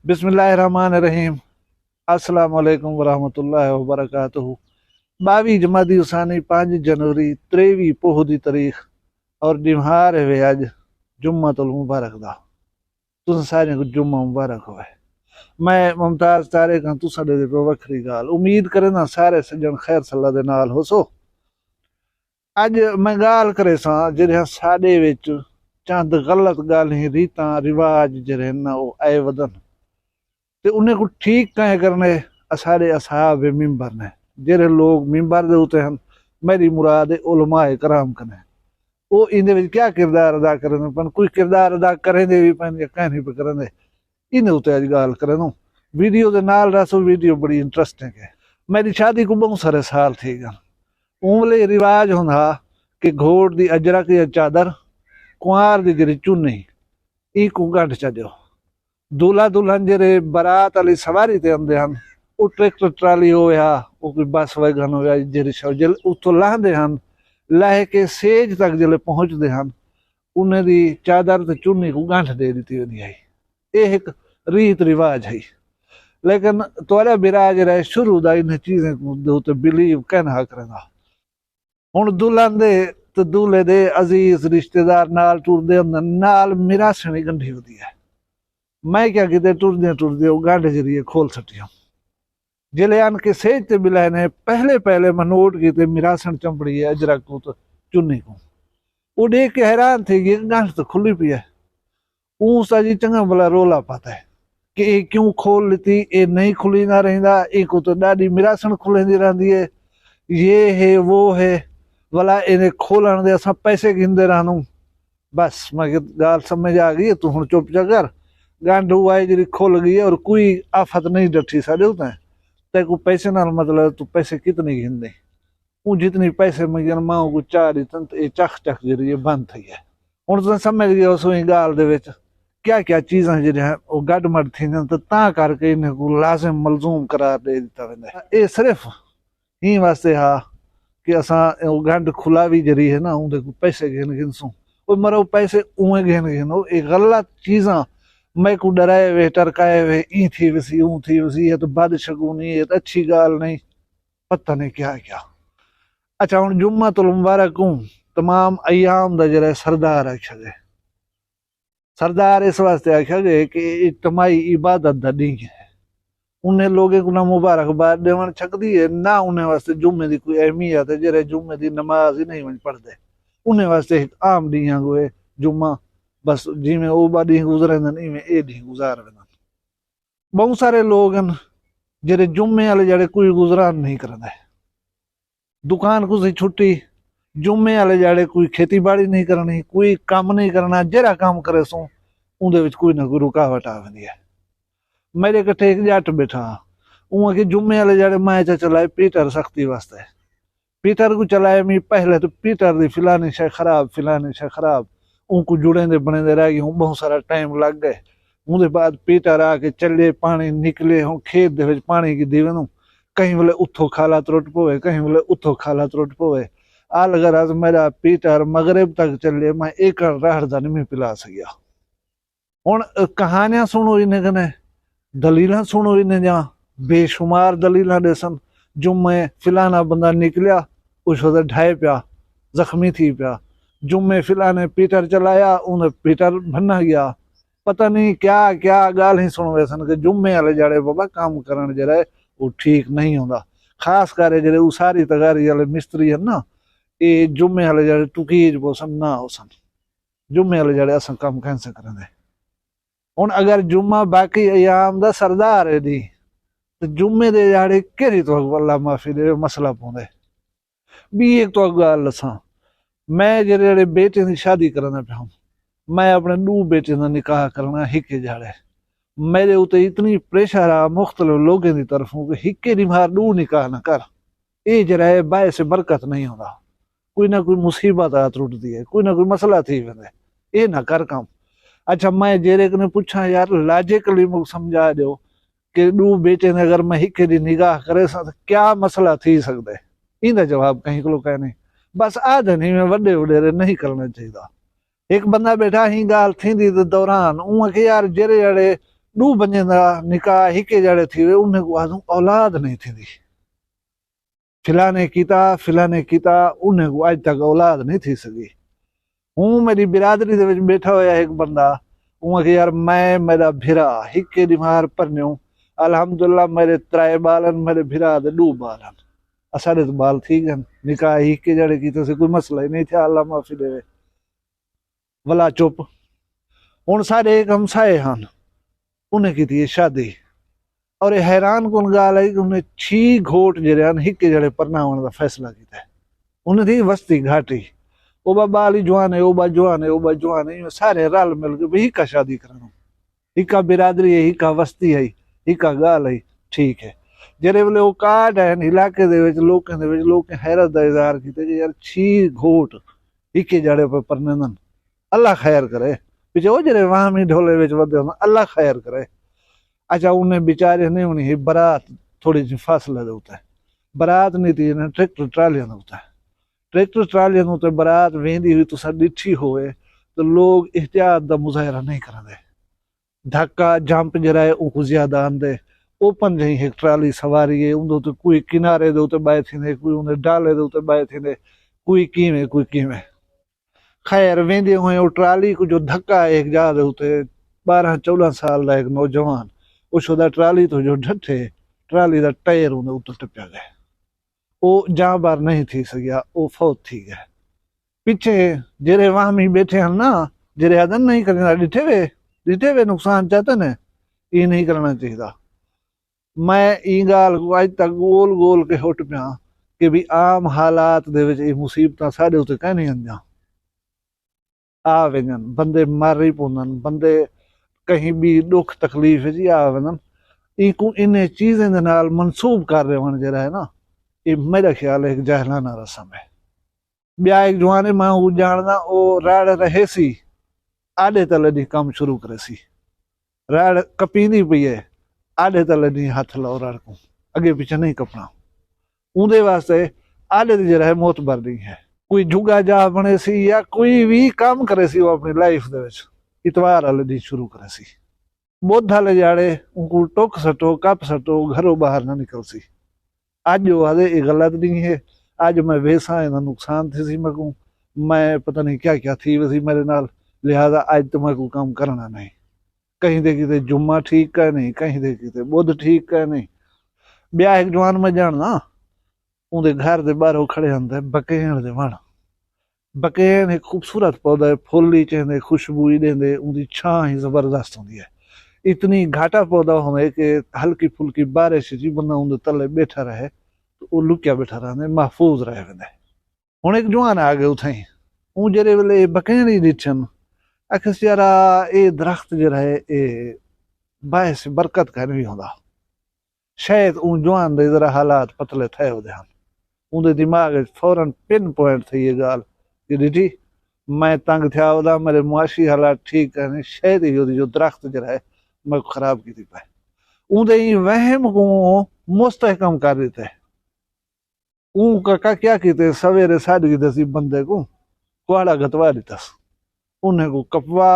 बिस्मिल्लाहिर्रहमानिर्रहीम। अस्सलाम वालेकुम वरहमतुल्लाहि वबरकातुहू। 22 जमादी उसानी 5 जनवरी 23 पोह दी तारीख और दिहार है अज जुम्मतुल मुबारक दा। तुम सारे को जुम्मा मुबारक होवे। मैं मुमताज तारे का तुसा दे पे वखरी गाल उम्मीद करे ना सारे सज्जन खैर सल्ला दे नाल होसो। अज मैं गाल करे सा जिहड़े साडे विच चंद गलत गालें रीतां रिवाज जिहड़े ना ओ आए वदन ते उन्हें को ठीक कहे करने सारे असहाब मिंबर ने जेरे लोग मिंबर दे उते हैं। मेरी मुराद उलमाए कराम कने वो इंदे विच क्या किरदार अदा करें पन कोई किरदार अदा करें दे भी पन या कहीं पे करें दे इन उते अज गाल करें वीडियो दे नाल रसो। वीडियो बड़ी इंटरेस्टिंग है। मेरी शादी को बहुत सारे साल थी गए। उमले रिवाज होंदा कि घोड़ दी अजरक या चादर कुंवार दी जरी चुन्नी ई को गंढ चजो दूल्हा दुल्हन जेरे बारात वाली सवारी ते आंदे हैं वो ट्रैक्टर ट्राली होया वो कोई बस वैगन होया जेरी जल उतो लाहंदे हैं लाह के सेज तक जले पहुंचते हैं उन्हें दी चादर ते चुन्नी को गांठ दे दी होती है। ये एक रीत रिवाज है लेकिन तोरा बिराज रहे शुरू दा इन चीजें को बिलीव कहना करेगा। हुण दुल्हन दे ते दूल्हे दे अजीज रिश्तेदार नाल टुरदे नाल मिरासणी गंढी होती है। मैं क्या किते टुरदे टुरदे वो गांठ जरिए खोल सटिया जिले आन के सेज ते बिलाए ने पहले मैं नोट की मिरासण चंपड़ी है अजरक को तो चुन्नी को वो देख के हैरान थे कि गांठ तो खुली पी है। ऊसा जी चंगा भला रोला पाता है कि ये क्यों खोल लेती ये नहीं खुली ना रहिंदा को तो डाडी मिरासण खुलेंदी रहंदी है ये है वो है भला इन्हें खोलन दे असा पैसे गिनदे रहनू। बस मैं गाल समझ आ गई तू हुण चुप जा कर गांठ हुआ जी खुल गई और कोई आफत नहीं डठी साडे उते ते को पैसे नाल मतलब तू पैसे कितने गिनदे वो जितनी पैसे में गिन माओ को चार ये चख चख जरिए बंद थी है। हुण तुम समझ गए उस गाल दे विच क्या क्या चीज़ां जिहड़ियां वो गडमड थींदियां ते तां करके इन्हें को लाजिम मलजूम करार दे दिता वेंदा है। ये सिर्फ ही वास्ते हा कि असां गंढ खुलावी जरी है ना उनके को पैसे गिन गिनसूं वो मरो पैसे उए गिन गिन ये गलत चीज़ां मैं को डराए वे टरकाए वे ई थी वसी ऊं थी वसी ये तो बदशगुनी ये तो अच्छी गाल नहीं पता नहीं क्या क्या। अच्छा हुण जुम्मतुल मुबारक को तमाम अयाम दा जरा सरदार आख्या गए। सरदार इस वास्ते आख्या गए कि इज्तमाई इबादत दा डी है उन्हें लोगों को ना मुबारकबाद देवन छकदी है ना उन्हें वास्ते जुम्मे दी कोई अहमियत है जरे जुम्मे दी नमाज ही नहीं वन पढ़ते उन्हें वास्ते एक आम डी है जुम्मा बस जिमें वो डी गुजरे इवें ए डी गुजार वे। बहुत सारे लोग हैं जेरे जुम्मे वाले जड़े कोई गुजरान नहीं करते दुकान को सी छुट्टी जुम्मे वाले जड़े कोई खेती बाड़ी नहीं करनी कोई काम नहीं करना जरा काम करे सो उनके कोई ना कोई रुकावट आ वी है। मेरे कट्ठे एक जट बैठा उं के जुम्मे वाले जड़े मैं चलाए पीटर सख्ती वास्ते पीटर को चलाए मी पहले तो पीटर दी फिलानी शे खराब उनको जुड़े दे बने दे रह गए बहुत सारा टाइम लग गए। उनके बाद पीटर आके चले पानी निकले हूँ खेत दे विच पानी की दीवे नू कहीं बोले उथो खाला त्रुट पवे कहीं बोले उथो खाला त्रुट पवे आल गरज मेरा पीटर मगरब तक चले मैं एक राहड़ दा नहीं पिला सकिया। हुण कहानियां सुनो इन्हें कने दलील सुनो इन्हें जा बेशुमार दलील देसन जुम्मे फिलाना बंदा निकलिया उस ढाए पिया जख्मी थी पिया जुम्मे फिलाने पीटर चलाया उन्हें पीटर भन्ना गया पता नहीं क्या क्या गाल ही सुन वैसन के जुम्मे वाले जड़े बाबा काम करन जरा वो ठीक नहीं होंदा खास कर जड़े उसारी तगारी वाले मिस्त्री है ना ये जुम्मे वाले जड़े टुकीज बोसन ना होसन जुम्मे वाले जड़े अस काम कैसे करें। हुण अगर जुम्मा बाकी अयाम दा सरदार है दी तो जुम्मे दे जाड़े केरी तो अल्लाह माफी दे मसला पौंदे भी एक तो गल दसा मैं जेरे बेटे की शादी करना पाऊं मैं अपने 2 बेटे का निकाह करना हिके जाड़े मेरे उते इतनी प्रेशर आ मुख्तलिफ लोगों की तरफों कि हिके दी मार 2 निकाह ना कर ये जरा बाय से बरकत नहीं होता कोई ना कोई मुसीबत आ त्रुटती है कोई ना कोई मसला थी वेंदे ये ना कर काम। अच्छा मैं जेरे कने पूछा यार लॉजिकली मुझे समझा दो कि 2 बेटे ने अगर मैं हिके दी निगाह करे तो क्या मसला थी सकता है इंदा जवाब कहीं को कहने बस आदन ही में वडे वडेरे नहीं करना चाहिए। एक बंदा बैठा ही गाल थी दौरान उं के यार जेरे जड़े ॾू बंजंदा निकाह हिके जड़े थी वे उन को आदू औलाद नहीं थी फिलाने कीता उन को आज तक औलाद नहीं थी सकी हूँ मेरी बिरादरी दे विच बैठा होया एक बंदा उन के यार मैं मेरा भिरा हिके दिमार परन्यो अल्हम्दुलिल्लाह मेरे 3 बालन मेरे भिरा दे 2 बालन असाडे तो बाल थी गए निकाह हिके जड़े कीते से कोई मसला ही नहीं था अल्लाह माफी देवे वला चुप हुण साडे एक हमसाए हन उन्हें की थी शादी और ये हैरान कुन गाल है कि उन्हें 6 घोट जड़े हिके जड़े परनावण का फैसला किया उन्हें थी वस्ती घाटी ओबा बाली जवान है ओबा जवान है सारे रल मिल के भाई हिका शादी करना हिका बिरादरी है हिका वस्ती है हिका गाल है ठीक है जेरे वेले वो कार्ड है इलाके दे विच लोकें हैरत दा इज़हार कीते कि यार 6 घोट हिके जड़े पे परनन अल्लाह खैर करे पिछे वो जरे वाहमी ढोले विच वदे अल्लाह खैर करे अच्छा उन्हें बेचारे ने उन्हें बारात थोड़ी सी फासला होता है बारात नहीं थी ट्रैक्टर ट्रालियां होता है ट्रैक्टर ट्रालियां होते बारात वेंदी हुई तुसा डिठी होए तो लोग एहतियात दा मुजाहरा नहीं करते धक्का जंप जरा है उनको ज्यादा आंदे ओपन जही एक ट्राली सवारी है उन तो कोई किनारे दे उते बाय थींदे कोई उन्हें डाले दे उते बाय थींदे कोई कीवें खैर वेंदे हुए वो ट्राली को जो धक्का है एक जा दे उते 12-14 साल का एक नौजवान उछोदा ट्राली तो जो ढठे ट्राली का टायर उन्हें उतर टपया गए वो जहां बार नहीं थी सकिया वो फौत थी गए पीछे जेरे वाहमी बैठे हैं ना जेरे आदन नहीं करना डिठे वे नुकसान चाहते ने ये नहीं करना चाहिए मैं ई गाल को अज तक गोल गोल के हुट पिया कि भी आम हालात दे विच मुसीबत साडे उते कह नहीं आंदियां आ वञन बंदे मर ही पौंदन बंदे कहीं भी दुख तकलीफ जी आ वञन इनको इन चीजें दे नाल मनसूब कर रहे वन जरा है ना ये मेरा ख्याल है एक जहलाना रस्म है ब्या एक जवाने मां वो जानदा ओ राड़ रहे सी आडे तले दी काम शुरू करे सी राड़ कपींदी पई है आडे तले दी हाथ लाओ राड़ को अगे पीछे नहीं कपना उनदे वास्ते आडे दी जरा है मौत बर दी है कोई जुगा जा बने सी या कोई भी काम करे सी वो अपनी लाइफ दे विच इतवार वाले दी शुरू करे सी बोधा ले जाड़े उनको टोक सटो कप सटो घरों बाहर ना निकल सी आज जो आदे ये गलत नहीं है आज मैं वैसा है ना नुकसान थी सी मको मैं पता नहीं क्या क्या थी वैसी मेरे नाल लिहाजा आज तो मैं को काम करना नहीं कहीं दे किते जुम्मा ठीक है नहीं कहीं दे किते बुध ठीक है नहीं ब्याह एक जवान में जानना उनके घर दे बाहरों खड़े होंगे बकेन दे वण बकेन एक खूबसूरत पौधा है फुल ही चेंदे खुशबू ही देंदे उनकी छां ही जबरदस्त होती है इतनी घाटा पौधा होने कि हल्की फुल्की बारिश जी बंदा उनके तले बैठा रहे तो वो लुकिया बैठा रहंदे महफूज रहे वेंदे हुण एक जवान आ गए उथई ऊ जेरे वेले बकेन ही दिठन आखिस यारा ये दरख्त जरा है ये बायस बरकत का नहीं होंदा शायद ऊ जवान दे जरा हालात पतले थे होदे हन उनके दिमाग फौरन पिन पॉइंट थी ये गाल कि डिठी मैं तंग थिया होदा मेरे मुआशी हालात ठीक है शायद ही जो दरख्त जरा है मैं खराब की थी पाए उनके ही वहम को मुस्तहकम कर देते ऊ काका क्या कीते सवेरे साड़ी दसी बंदे को कुआड़ा गतवा दितस उन्हें को कपवा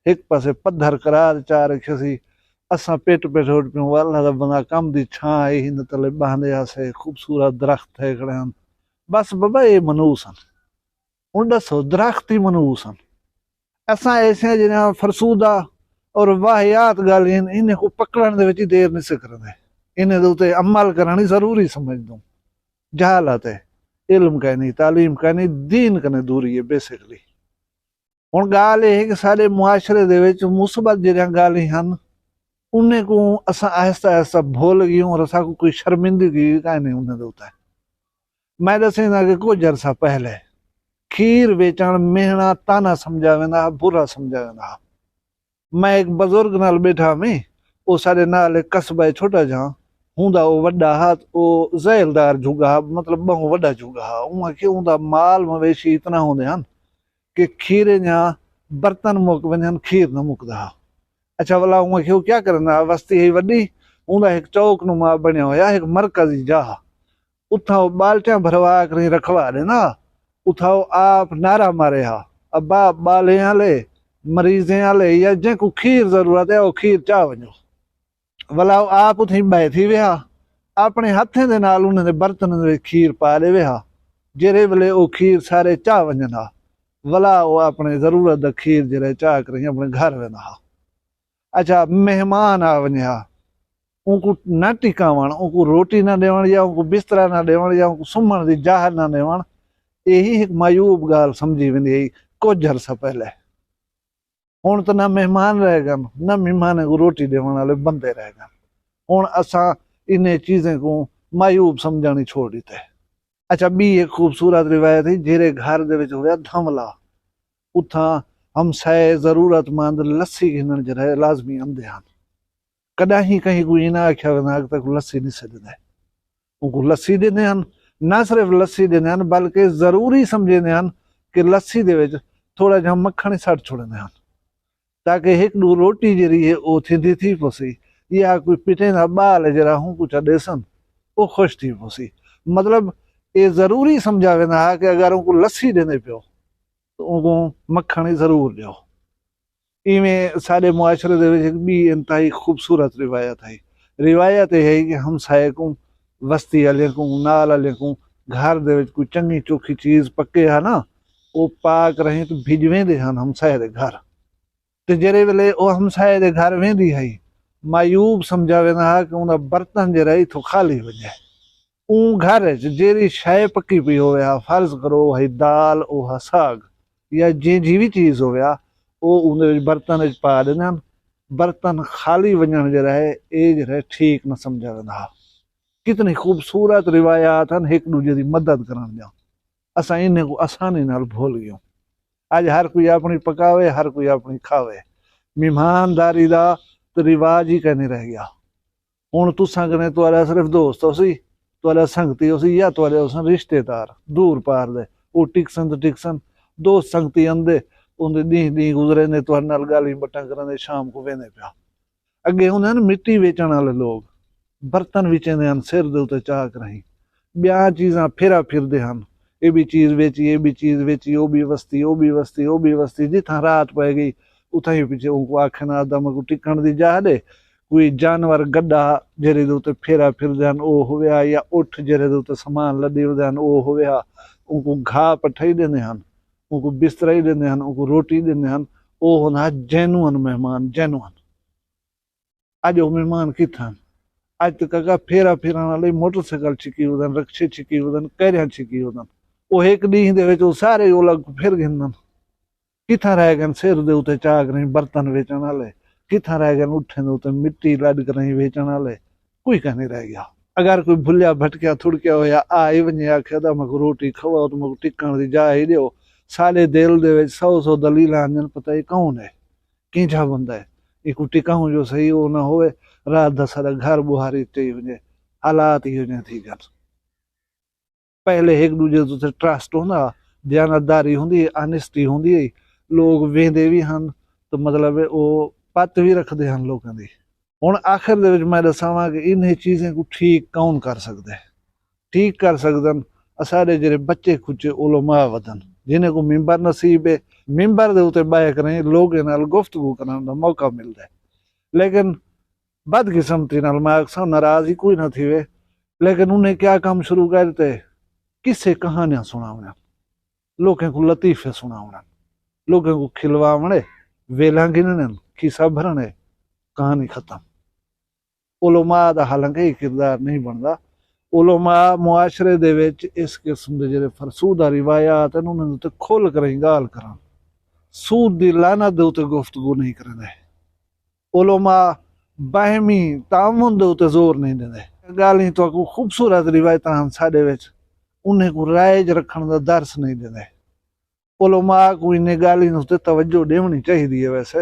एक पासे पत्थर करार चा रखे सी असा पेट पेट उठ पियो अल्लाह दा बंदा कम दी छां आई हिन तले बहंदे आसे खूबसूरत दरख्त है खड़े हन बस बाबा ये मनूस हन हुण दसो दरख्त ही मनूस हन असा ऐसे जिन्हें फरसूदा और वाहियात गाल इन्हें को पकड़न दे विच देर नहीं से करदे इन्हें दे उते अमल करनी जरूरी समझ दो जहालत है इल्म का नहीं तालीम का नहीं दीन कने दूरी है बेसिकली हुण गाल है कि सारे मुआशरे दे विच मुसीबत जिहड़ियां गाली हन उन्हें को असा आहिस्ता आहिस्ता भूल गई और असा को कोई शर्मिंदगी का नहीं उन्हें देता है मैं दसेंदा कि कुछ अरसा पहले खीर बेचण मेहना ताना समझा वेंदा बुरा समझा वेंदा मैं एक बुजुर्ग नाल बैठा में वो सारे नाल एक कस्बा छोटा जा हुंदा वो वड्डा हाथ वो ज़ैलदार जुगा मतलब बहु वड्डा जुगा उहा के हुंदा माल मवेशी इतना होंदे हन कि खीरे जा बर्तन मुक वञन खीर न मुकदा अच्छा भला उहा के क्या करना वस्ती है वड्डी उंदा एक चौक नुमा बनिया होया एक मरकजी जा उथा बाल्टियां भरवा कर रखवा देना उथा आप नारा मारे हा अब्बा बाले आले मरीजें आले या जंहिंको खीर ज़रूरत है वो खीर चा वञो भला आप उथी बैठी विहा अपने हथें दे नाल उन्हां दे बर्तन दे खीर पा दे विहा जेरे वेले वो खीर सारे चाह वंजन हा भला वो अपने जरूरत दा खीर जेरे चाह करी अपने घर वेंदा हा। अच्छा मेहमान आ वञा उनको न टिकावण उनको रोटी न ॾियण या उनको बिस्तरा न ॾियण या उनको सुम्हण दी जाह न ॾियण यही एक मायूब गाल समझी वेंदी हुई कुछ अरसा पहले। हुण तो न मेहमान रह गए न मेहमान को रोटी देवन वाले बंदे रह गए। हुण असां इन चीजें को मायूब समझणी छोड़ दी। अच्छा बी एक खूबसूरत रिवायत है जेरे घर दे विच होया धमला उथा हम साए जरूरतमंद लस्सी घिनण जे लाजमी आंदे हन। कदा ही कहीं कोई इना आख्या वेंदा तक लस्सी नहीं सजदे उनको लस्सी देंदे हन। न सिर्फ लस्सी देंदे हन बल्कि जरूरी समझेंदे हन कि लस्सी दे विच थोड़ा जिहा मक्खण सट छोड़दे हन ताकि एक दो रोटी जरी है वो थी थी पोसी या कोई पिटे दा बाल जरा हूं कुछ देसन वो खुश थी पोसी। मतलब ये जरूरी समझा वेंदा कि अगर उनको लस्सी देंदे पियो तो उनको मक्खण जरूर दियो। इवें सारे मुआशरे दे विच भी इंतहाई खूबसूरत रिवायत है। रिवायत यह है कि हम साए को बस्ती वाले को नाल वाले को घर दे विच कोई चंगी चोखी चीज पक्के है ना वो पाक रहे तो भिजवेंदे हन हमसाए दे घर ते जेरे वेले वो हमसाए दे घर वेंदी है मायूब समझा वेंदा कि उनका बर्तन जरा इथों खाली वजे ऊ घर जेरी शय पक्की पई होवे फर्ज करो है दाल ओ साग या जी भी चीज होवे वो उन्हें बर्तन पा देना बर्तन खाली वजन जरा है ये जरा ठीक न समझा वेंदा। कितनी खूबसूरत रिवायात हैं एक दूजे की मदद करन जा असा इन्हें को आसानी नाल भूल गयो। आज हर कोई अपनी पकावे हर कोई अपनी खावे मेहमानदारी दा तो रिवाज ही कहने रह गया। हुण तुसां कने तुहाडा सिर्फ दोस्त होसी तुहाडा संगती होसी या तुहाडे होसन रिश्तेदार दूर पार दे वो टिकसन तो टिकसन दोस्त संगती आंदे उनके दी दी गुजरे ने तुहाडे नाल गाली बट्टा करन शाम को वेंदे पिया। अगे हुंदे न मिट्टी वेचण वाले लोग बर्तन विचेंदे हन सिर दे उत्ते चाक रही ब्याह चीज़ां फेरा फिरदे हन ये भी चीज वेची ये भी चीज वेची वो भी वस्ती वो भी वस्ती वो भी वस्ती जिथा रात पै गई उथा ही पीछे उनको आखन आदम को टिकण दी जाह दे कोई जानवर गड्ढा जेरे दे उत्ते फेरा फिरदे हन ओ होया या उठ जेरे दे उत्ते सामान लदी वदे हन ओ होया उनको घाह पठाई देंदे हन उनको बिस्तरा ही देंदे हन उनको रोटी देंदे हन ओ होना जेनुअन मेहमान जेनुअन। अज वो मेहमान किथन अज तक का फेरा फिरण वाले मोटरसाइकिल छिकी वदन रक्शे छिकी वदन कैरियां छिकी वदन वो एक दी दे विच सारे वो लग फिर गिनन किथा रह गए सिर दे उत्ते चाक रही बर्तन वेचण वाले किथा रह गए उठे दे उत्ते मिट्टी लद रही वेचण वाले कोई कह नहीं रह गया। अगर कोई भुलिया भटकिया थुड़किया होया आई वने आखे तो मको रोटी खवाओ तो मको टिकण दी जा ही दियो सारे दिल दे विच 100 दलील आंदन पता ही कौन है किंजा बंदा है एक टिकाऊं जो सही हो ना होवे रात दा सारा घर बुहारी चई वने हालात ही वने थी गन। पहले एक दूजे तो ट्रस्ट होंदा दयानतदारी होंदी ऑनेस्टी होंदी लोग वेंदे भी हन तो मतलब वो पत भी रखते हैं लोगों की। हुण आखिर दे विच मैं दसावां कि इन्हें चीज़ें को ठीक कौन कर सकता है ठीक कर सकदन सारे जेरे बच्चे खुचे उलमा वदन जिन्हें को मिंबर नसीब है मिंबर दे उते बाय करें लोगों नाल गुफ्तगू करने का मौका मिलता है। लेकिन बदकिस्मती नाल मैं अक्सर नाराज ही कोई ना थी लेकिन उन्हें क्या काम शुरू कर दिते किस्से कहानियां सुनावना लोगों को लतीफे सुनावना लोगों को खिलवावणे वेला गिनने खिस्सा भरने कहानी खत्म। उलमा दा हालांकि किरदार नहीं बनता उलमा मुआशरे दे विच इस किस्म दे जेरे फरसूदा रिवायात हैं उन्हां ते खुल कर गाल करन सूद दी लानत दे उते गुफ्तगू नहीं करदे उलमा बाहमी तामुन दे उते जोर नहीं देंदे गाली तो को खूबसूरत रिवायतां साडे विच उन्हें को राइज रखण दा दर्स नहीं देंदे। उलमा को इन गाली उत्ते तवज्जो देवनी चाहिए है। वैसे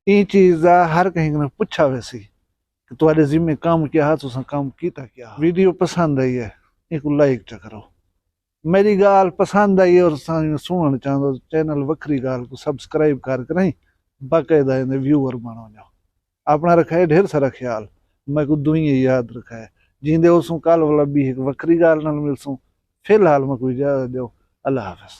ये चीज़ का हर कहीं ने पूछा वैसी कि तुम्हारे जिम्मे काम क्या है तुसा काम कीता क्या। वीडियो पसंद आई है एक लाइक च करो मेरी गाल पसंद आई और सुनना चाहते चैनल वक्री गाल को सब्सक्राइब कर करें बाकायदा इन्हें व्यूअर बनो जाओ। अपना रखा है ढेर सारा ख्याल मैं को दुई याद रखा है जींदे उसू कल वाला भी एक वक्री गाल नाल मिलसूं फिलहाल मैं कोई इजाजत दो अल्लाह हाफिज।